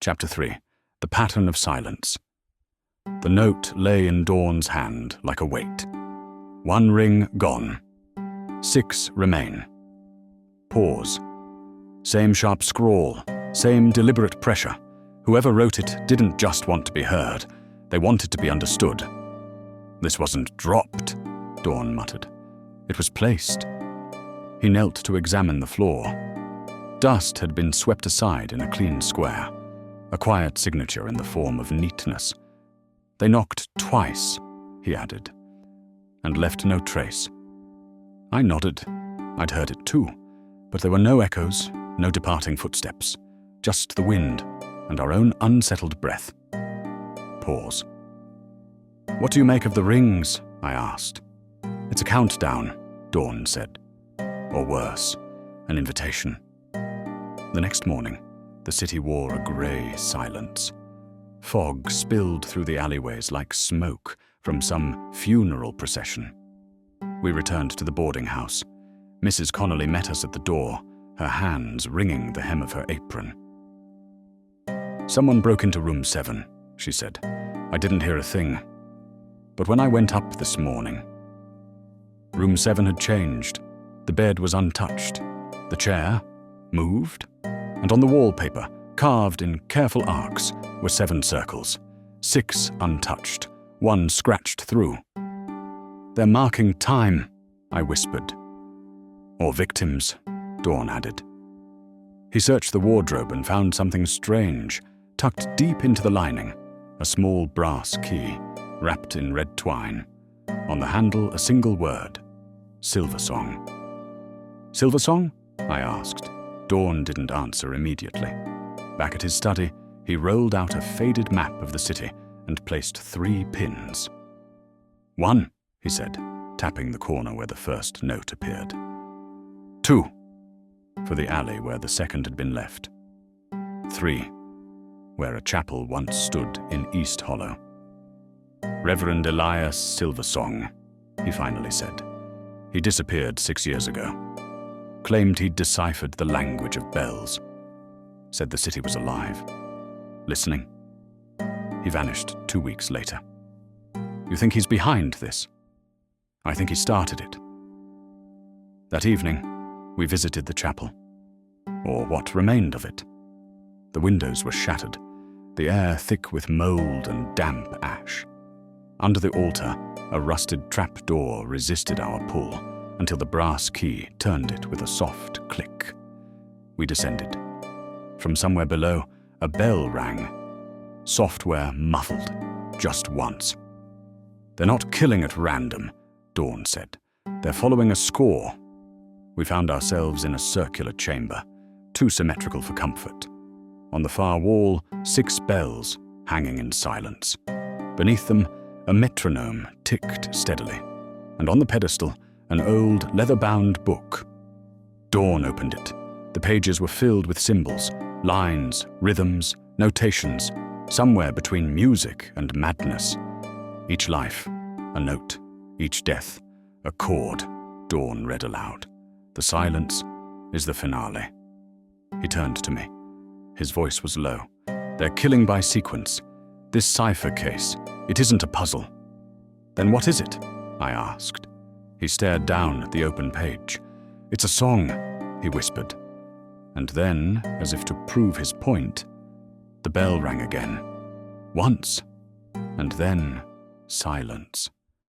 Chapter 3. The Pattern of Silence. The note lay in Dawn's hand like a weight. 1 ring gone. 6 remain. Pause. Same sharp scrawl, same deliberate pressure. Whoever wrote it didn't just want to be heard. They wanted to be understood. This wasn't dropped, Dawn muttered. It was placed. He knelt to examine the floor. Dust had been swept aside in a clean square, a quiet signature in the form of neatness. They knocked twice, he added, and left no trace. I nodded. I'd heard it too, but there were no echoes, no departing footsteps, just the wind and our own unsettled breath. Pause. "What do you make of the rings?" I asked. "It's a countdown," Dawn said. Or worse, an invitation. The next morning, the city wore a grey silence. Fog spilled through the alleyways like smoke from some funeral procession. We returned to the boarding house. Mrs. Connolly met us at the door, her hands wringing the hem of her apron. "Someone broke into room 7, she said. "I didn't hear a thing. But when I went up this morning..." Room 7 had changed. The bed was untouched. The chair moved, and on the wallpaper, carved in careful arcs, were 7 circles, 6 untouched, 1 scratched through. "They're marking time," I whispered. "Or victims," Dawn added. He searched the wardrobe and found something strange, tucked deep into the lining, a small brass key, wrapped in red twine. On the handle, a single word: Silversong. "Silversong?" I asked. Dawn didn't answer immediately. Back at his study, he rolled out a faded map of the city and placed 3 pins. "1, he said, tapping the corner where the first note appeared. 2, for the alley where the second had been left. 3, where a chapel once stood in East Hollow. Reverend Elias Silversong, he finally said. He disappeared 6 years ago. Claimed he'd deciphered the language of bells. Said the city was alive. Listening. He vanished 2 weeks later. You think he's behind this? I think he started it. That evening, we visited the chapel. Or what remained of it. The windows were shattered, the air thick with mold and damp ash. Under the altar, a rusted trapdoor resisted our pull until the brass key turned it with a soft click. We descended. From somewhere below, a bell rang. Software muffled, just once. They're not killing at random, Dawn said. They're following a score. We found ourselves in a circular chamber, too symmetrical for comfort. On the far wall, 6 bells hanging in silence. Beneath them, a metronome ticked steadily, and on the pedestal, an old leather-bound book. Dawn opened it. The pages were filled with symbols, lines, rhythms, notations, somewhere between music and madness. Each life, a note. Each death, a chord, Dawn read aloud. The silence is the finale. He turned to me. His voice was low. They're killing by sequence. This cipher case, it isn't a puzzle. Then what is it? I asked. He stared down at the open page. It's a song, he whispered. And then, as if to prove his point, the bell rang again. Once, and then silence.